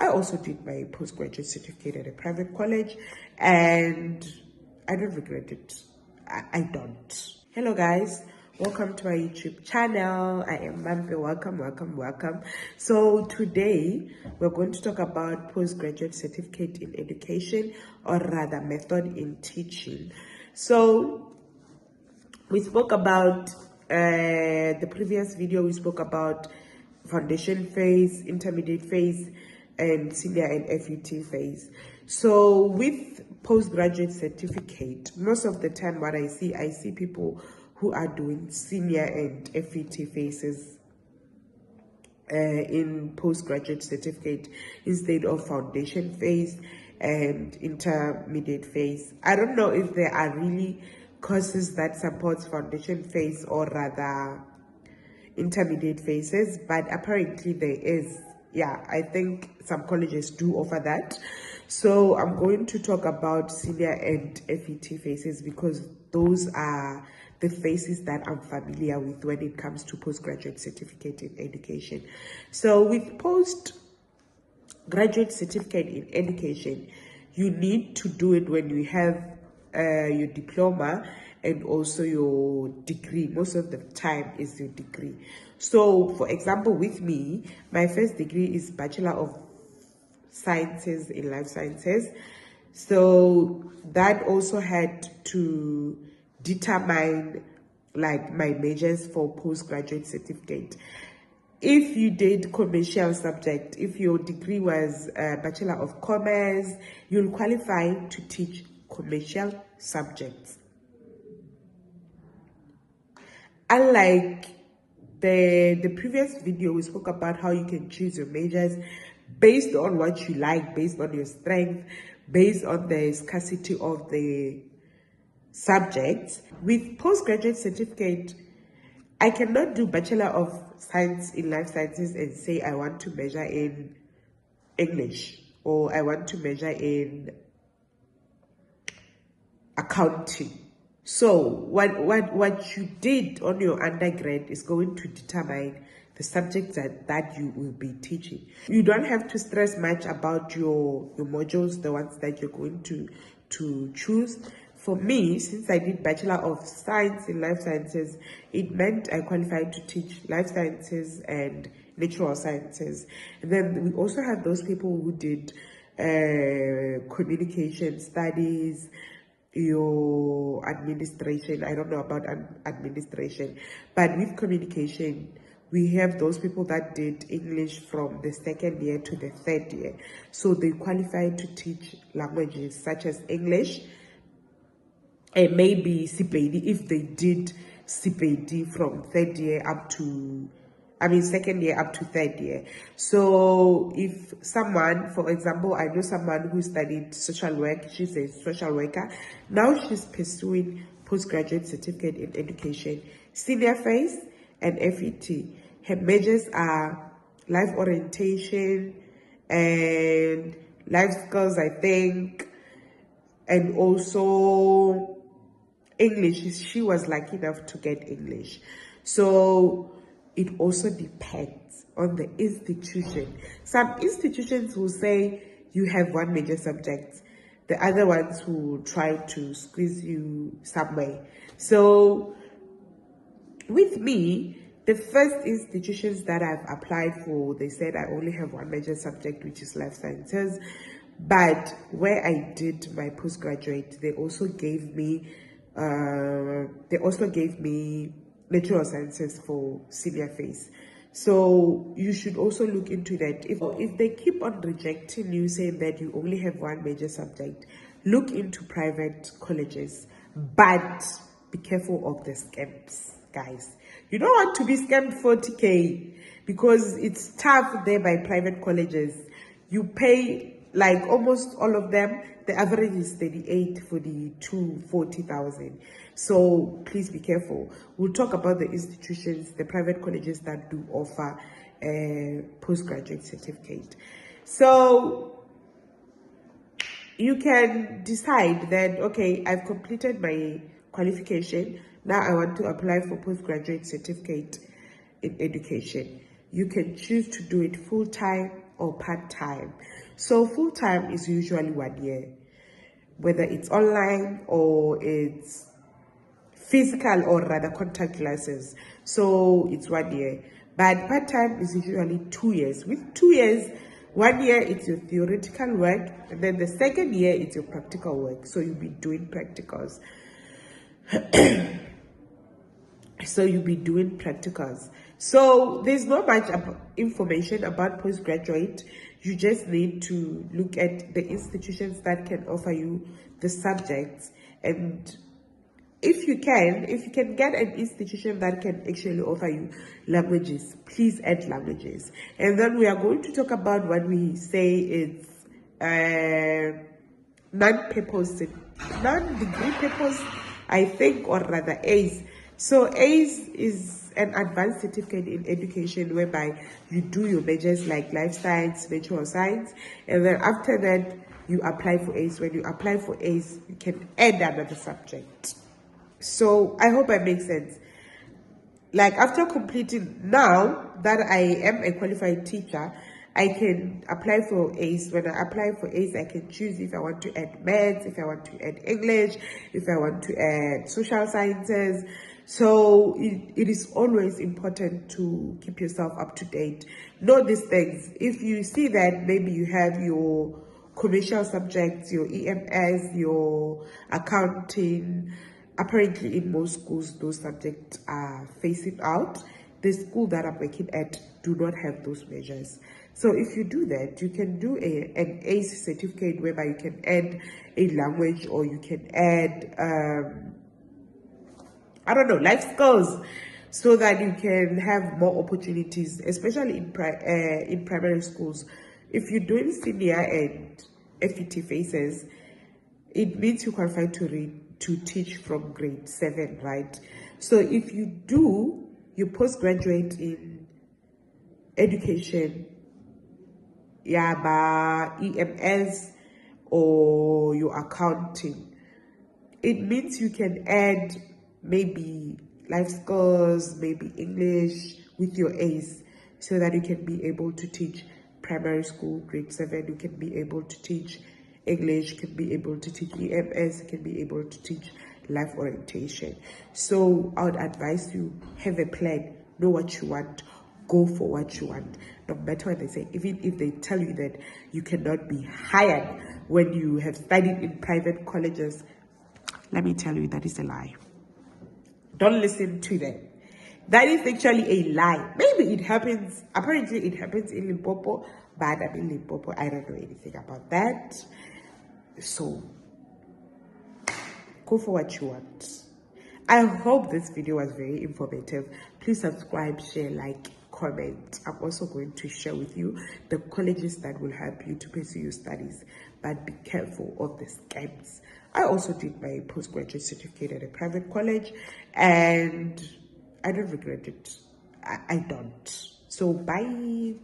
I also did my postgraduate certificate at a private college, and I don't regret it. I don't. Hello guys, welcome to my YouTube channel. I am Mampe. Welcome. So today we're going to talk about postgraduate certificate in education, or rather method in teaching. So we spoke about the previous video. We spoke about foundation phase, intermediate phase, and senior and FET phase. So with postgraduate certificate, most of the time what I see people who are doing senior and FET phases in postgraduate certificate instead of foundation phase and intermediate phase. I don't know if there are really courses that supports foundation phase or rather intermediate phases, but apparently there is. Yeah, I think some colleges do offer that. So I'm going to talk about senior and FET phases because those are the phases that I'm familiar with when it comes to postgraduate certificate in education. So with postgraduate certificate in education, you need to do it when you have your diploma and also your degree. Most of the time is your degree. So for example, with me, my first degree is Bachelor of Sciences in Life Sciences. So that also had to determine like my majors for postgraduate certificate. If you did commercial subject, if your degree was Bachelor of Commerce, you'll qualify to teach commercial subjects. Unlike the previous video, we spoke about how you can choose your majors based on what you like, based on your strength, based on the scarcity of the subjects. With postgraduate certificate, I cannot do Bachelor of Science in Life Sciences and say I want to major in English or I want to major in accounting. So what you did on your undergrad is going to determine the subjects that you will be teaching. You don't have to stress much about your modules, the ones that you're going to choose. For me, since I did Bachelor of Science in Life Sciences, it meant I qualified to teach life sciences and natural sciences. And then we also have those people who did communication studies, your administration. I don't know about administration, but with communication, we have those people that did English from the second year to the third year. So they qualified to teach languages such as English and maybe CPD if they did CPD from third year up to, second year up to third year. So if someone, for example, I know someone who studied social work, she's a social worker. Now she's pursuing postgraduate certificate in education, senior phase and FET. Her majors are life orientation and life skills, I think, and also English. She was lucky enough to get English. So it also depends on the institution. Some institutions will say you have one major subject, the other ones will try to squeeze you somewhere. So with me, the first institutions that I've applied for, they said I only have one major subject, which is life sciences. But where I did my postgraduate, they also gave me natural sciences for senior phase. So you should also look into that. If they keep on rejecting you, saying that you only have one major subject, look into private colleges, but be careful of the scams, guys. You don't want to be scammed 40K because it's tough there by private colleges. You pay like almost all of them, the average is 38, 42, 40,000. So please be careful. We'll talk about the institutions, the private colleges that do offer a postgraduate certificate. So you can decide that, okay, I've completed my qualification. Now I want to apply for postgraduate certificate in education. You can choose to do it full-time or part-time. So full-time is usually 1 year, whether it's online or it's physical or rather contact classes. So it's 1 year. But part-time is usually 2 years. With 2 years, 1 year it's your theoretical work, and then the second year it's your practical work. So you'll be doing practicals. So there's not much information about postgraduate. You just need to look at the institutions that can offer you the subjects, and if you can get an institution that can actually offer you languages, please add languages. And then we are going to talk about what we say is non-degree papers, I think, or rather A's. So A's is an advanced certificate in education whereby you do your majors like life science, natural science, and then after that you apply for A's. When you apply for A's, you can add another subject. So I hope I make sense. Like after completing, now that I am a qualified teacher, I can apply for A's. When I apply for A's, I can choose if I want to add maths, if I want to add English, if I want to add social sciences. So it is always important to keep yourself up to date. Know these things. If you see that maybe you have your commercial subjects, your EMS, your accounting, apparently in most schools those subjects are phasing out. The school that I'm working at do not have those measures. So if you do that, you can do an ACE certificate whereby you can add a language, or you can add I don't know, life skills, so that you can have more opportunities, especially in primary schools. If you're doing senior and FET phases, it means you qualify to teach from grade 7, right? So if you do your postgraduate in education, yaba, EMS, or your accounting, it means you can add maybe life skills, maybe English with your A's, so that you can be able to teach primary school, grade 7. You can be able to teach English, can be able to teach EMS, can be able to teach life orientation. So I would advise you, have a plan, know what you want, go for what you want. No matter what they say, even if they tell you that you cannot be hired when you have studied in private colleges, let me tell you, that is a lie. Don't listen to them. That is actually a lie. Maybe it happens, apparently it happens in Limpopo, but I'm in Limpopo, I don't know anything about that. So go for what you want. I hope this video was very informative. Please subscribe, share, like, comment. I'm also going to share with you the colleges that will help you to pursue your studies, but be careful of the scams. I also did my postgraduate certificate at a private college, and I don't regret it. I don't. So bye.